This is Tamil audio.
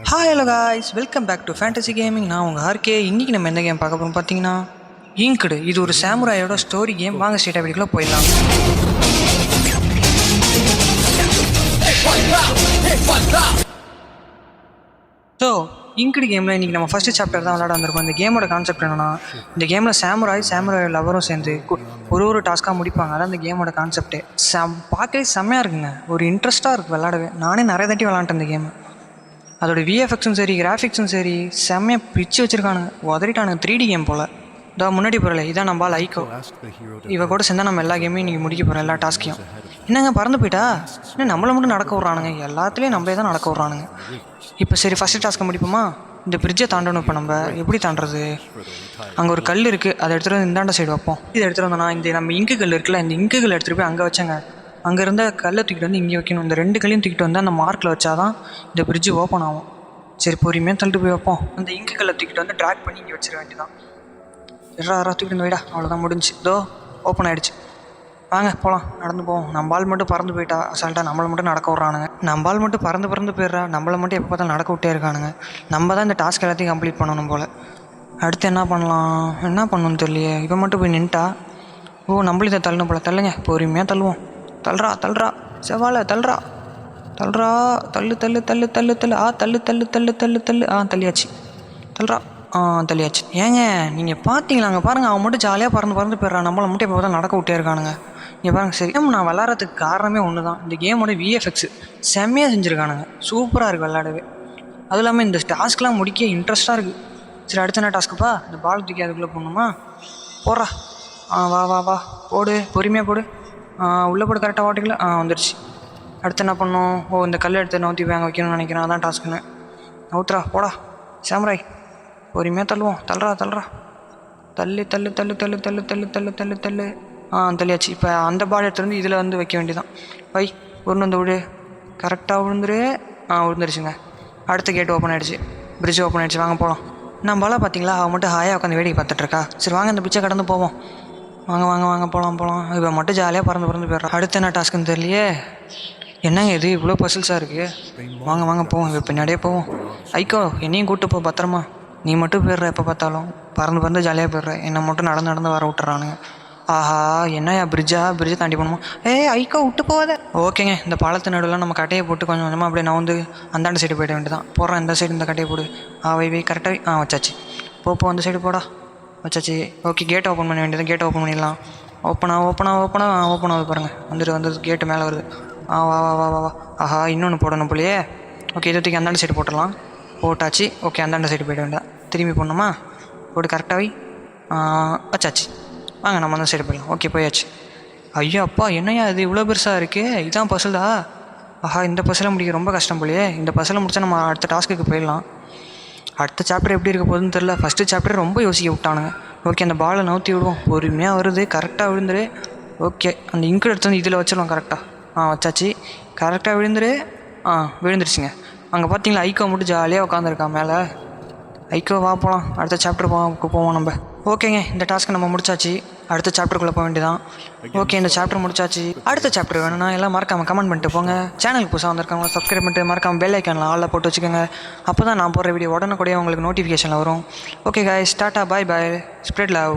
Hi hello guys, welcome back to fantasy gaming. நான் உங்கள் ஆர்கே. இன்றைக்கி நம்ம என்ன கேம் பார்க்க போகிறோம் பார்த்தீங்கன்னா இங்க்டு. இது ஒரு சாமுராயோட ஸ்டோரி கேம். வாங்க ஸ்ட்ரெயிட்டாக வீடியோக்குள்ளே போயிடலாம். ஸோ இங்க்டு கேமில் இன்றைக்கி நம்ம ஃபஸ்ட்டு சாப்டர் தான் விளையாட வந்திருக்கோம். இந்த கேமோட கான்செப்ட் என்னென்னா, இந்த கேமில் சாமுராய் லவரும் சேர்ந்து ஒரு டாஸ்க்காக முடிப்பாங்க. அதான் இந்த கேமோட கான்செப்ட்டு. பார்க்கவே செம்மையாக இருக்குங்க. ஒரு இன்ட்ரெஸ்ட்டாக இருக்குது விளாடவே. நானே நிறைய தாட்டி விளாண்டேன் இந்த கேமு. அதோட விஎஃப்எக்ஸும் சரி, கிராஃபிக்ஸும் சரி, செம்மையாக பிரித்து வச்சுருக்கானுங்க. உதறிட்டானுங்க. 3D கேம் போல். இதோ முன்னாடி போகிறல, இதான் நம்ம ஐக்கோ. இவ கூட சேர்ந்தா நம்ம எல்லா கேமையும் இன்றைக்கி முடிக்க போகிறோம், எல்லா டாஸ்க்கையும். என்னங்க பறந்து போயிட்டா? இன்னும் நம்மளை மட்டும் நடக்க விட்றானுங்க. எல்லாத்துலேயும் நம்மளே தான் நடக்க விட்றானுங்க. இப்போ சரி, ஃபஸ்ட்டு டாஸ்க்கை முடிப்போமா? இந்த பிரிட்ஜை தாண்டணும். இப்போ நம்ம எப்படி தாண்டுறது? அங்கே ஒரு கல் இருக்குது, அதை எடுத்துகிட்டு வந்து இந்தாண்ட சைடு வைப்போம். இதை எடுத்துகிட்டு வந்தோன்னா இந்த நம்ம இங்கு கல் இருக்குல்ல, இந்த இங்கு கல் எடுத்துகிட்டு போய் அங்கே வச்சாங்க. அங்கே இருந்த கல்லை தூக்கிட்டு வந்து இங்கே வைக்கணும். இந்த 2 கல்லையும் தூக்கிட்டு வந்து அந்த மார்க்கில் வச்சா தான் இந்த பிரிட்ஜு ஓப்பன் ஆகும். சரி, பொறுமையாக தள்ளிட்டு போய் வைப்போம். அந்த இங்கு கல்லை தூக்கிட்டு வந்து ட்ராக் பண்ணி இங்கே வச்சிட வேண்டியதான். தூக்கிட்டு வந்து வைடா. அவ்வளோதான், முடிஞ்சு. இதோ ஓப்பன் ஆகிடுச்சு. வாங்க போகலாம், நடந்து போவோம். நம்மால் மட்டும் பறந்து போயிட்டா அசால்ட்டாக நம்மளை மட்டும் நடக்க விட்றானுங்க. நம்மால் மட்டும் பறந்து போயிடுறா. நம்மளை மட்டும் எப்போ பார்த்தாலும் நடக்க விட்டே இருக்கானுங்க. நம்ம தான் இந்த டாஸ்க் எல்லாத்தையும் கம்ப்ளீட் பண்ணணும் போல். அடுத்து என்ன பண்ணணும்னு தெரியலையே. இப்போ மட்டும் போய் நின்ட்டா. ஓ, நம்மளும் இதை தள்ளணும் போல். தள்ளுங்க, பொறுமையாக தள்ளுவோம். தள்ளுறா செவ்வாழை, தள்ளு. தள்ளியாச்சு. தள்ளியாச்சு. ஏங்க நீங்கள் பார்த்தீங்களா? அங்கே பாருங்கள், அவன் மட்டும் ஜாலியாக பறந்து போயிடுறான். நம்மளை மட்டும் எப்போ தான் நடக்க விட்டே இருக்கானுங்க. இங்கே பாருங்கள். சரி, நான் விளாட்றதுக்கு காரணமே ஒன்று தான். இந்த கேமோட விஎஃப்எக்ஸ் செம்மையாக செஞ்சுருக்கானுங்க. சூப்பராக இருக்குது விளாடவே. அதுவும் இல்லாமல் இந்த டாஸ்க்லாம் முடிக்க இன்ட்ரெஸ்ட்டாக இருக்குது. சரி, அடுத்த என்ன டாஸ்க்குப்பா? இந்த பால் தூக்கி அதுக்குள்ளே போடணுமா? போடுறா. வா போடு, பொறுமையாக போடு. உள்ளே போட்டு கரெக்டாக வாட்டிக்கல. வந்துடுச்சு. அடுத்து என்ன பண்ணணும்? ஓ, இந்த கல் எடுத்து நவுத்தி வாங்க வைக்கணும்னு நினைக்கிறேன். அதான் டாஸ்க்குன்னு. நவுத்துறா, போடா சாம்ராய். பொறுமையாக தள்ளுவோம். தள்ளுறா. தள்ளு. தள்ளியாச்சு. இப்போ அந்த பால் எடுத்து வந்து இதில் வந்து வைக்க வேண்டியதான். ஒன்று வந்து விடு. கரெக்டாக விழுந்துரு. விழுந்துருச்சுங்க. அடுத்த கேட் ஓப்பன் ஆகிடுச்சு. பிரிட்ஜ் ஓப்பன் ஆகிடுச்சு. வாங்க போகலாம். நான் பாலா பார்த்தீங்களா? அவன் மட்டும் ஹாயாக உட்காந்து வேடிக்கை பார்த்துட்ருக்கா. சரி வாங்க, இந்த பிரிட்ஜை கடந்து போவோம். வாங்க போகலாம். இப்போ மட்டும் ஜாலியாக பறந்து போயிடுறான். அடுத்து என்ன டாஸ்க்குன்னு தெரியலையே. என்னங்க இது இவ்வளோ பசில்ஸாக இருக்குது? வாங்க போவோம். இப்போ பின்னாடியே போவோம். ஐக்கோ, என்னையும் கூப்பிட்டு போ பத்திரமா. நீ மட்டும் போயிடுற, எப்போ பார்த்தாலும் பறந்து ஜாலியாக போயிடுற. என்னை மட்டும் நடந்து வர விட்டுறானுங்க. ஆஹா, என்னையா பிரிட்ஜை தாண்டி போகணுமா? ஐக்கோ, விட்டு போகாத. ஓகேங்க, இந்த பாலத்து நடுவில் நம்ம கட்டையை போட்டு கொஞ்சம் கொஞ்சமாக அப்படியே நான் வந்து அந்தாண்ட சைடு போயிட வேண்டியதான். போடுறேன், இந்த சைடு இந்த கட்டையை போடு. வை கரெக்டாக வச்சாச்சு. போ அந்த சைடு போடா. வச்சாச்சு. ஓகே, கேட் ஓப்பன் பண்ண வேண்டியது. கேட் ஓப்பன் பண்ணிடலாம். ஓப்பன் ஆகுது பாருங்கள். வந்து கேட்டு மேலே வருது. வா. ஆஹா, இன்னொன்று போடணும் போலையே. ஓகே, இதை தூக்கி அந்தாண்ட சைடு போட்டுடலாம். போட்டாச்சு. ஓகே, அந்தாண்ட சைடு போய்ட வேண்டாம். திரும்பி போடணுமா? போட்டு கரெக்டாகவே வச்சாச்சு. வாங்க, நம்ம அந்த சைடு போயிடலாம். ஓகே, போயாச்சு. ஐயோ அப்பா, என்னையா இது இவ்வளோ பெருசாக இருக்குது? இதுதான் பசிலா? ஆஹா, இந்த பசிலை முடிக்க ரொம்ப கஷ்டம் போலையே. இந்த பசிலை முடித்தா நம்ம அடுத்த டாஸ்க்குக்கு போயிடலாம். அடுத்த சாப்டர் எப்படி இருக்க போகுதுன்னு தெரில. ஃபஸ்ட்டு சாப்டர் ரொம்ப யோசிக்க விட்டானுங்க. ஓகே, அந்த பாலை நவுத்தி விடுவோம். பொறுமையாக வருது. கரெக்டாக விழுந்துரு. ஓகே, அந்த இங்கு எடுத்து வந்து இதில் வச்சிடலாம். கரெக்டாக வச்சாச்சு. கரெக்டாக விழுந்துருச்சுங்க. அங்கே பார்த்தீங்களா, ஐக்கோ மட்டும் ஜாலியாக உட்காந்துருக்கான் மேலே. ஐக்கோ, வா போகலாம். அடுத்த சாப்டர் போவோம் நம்ம. ஓகேங்க, இந்த டாஸ்க்கை நம்ம முடிச்சாச்சு. அடுத்த சாப்டருக்குள்ளே போக வேண்டியதான். ஓகே, இந்த சாப்டர் முடிச்சாச்சு. அடுத்த சாப்டர் வேணும்னா எல்லாம் மறக்காமல் கமெண்ட் பண்ணிட்டு போங்க. சேனலுக்கு புதுசாக வந்திருக்காங்க, சப்ஸ்கிரைப் பண்ணிட்டு மறக்காமல் பெல் ஐக்கானில் ஆளில் போட்டு வச்சுக்கோங்க. அப்போ தான் நான் போடுற வீடியோ உடனுக்குடைய உங்களுக்கு நோட்டிஃபிகேஷனில் வரும். ஓகே காய்ஸ், டாட்டா, பாய், ஸ்ப்ரெட் லவ்.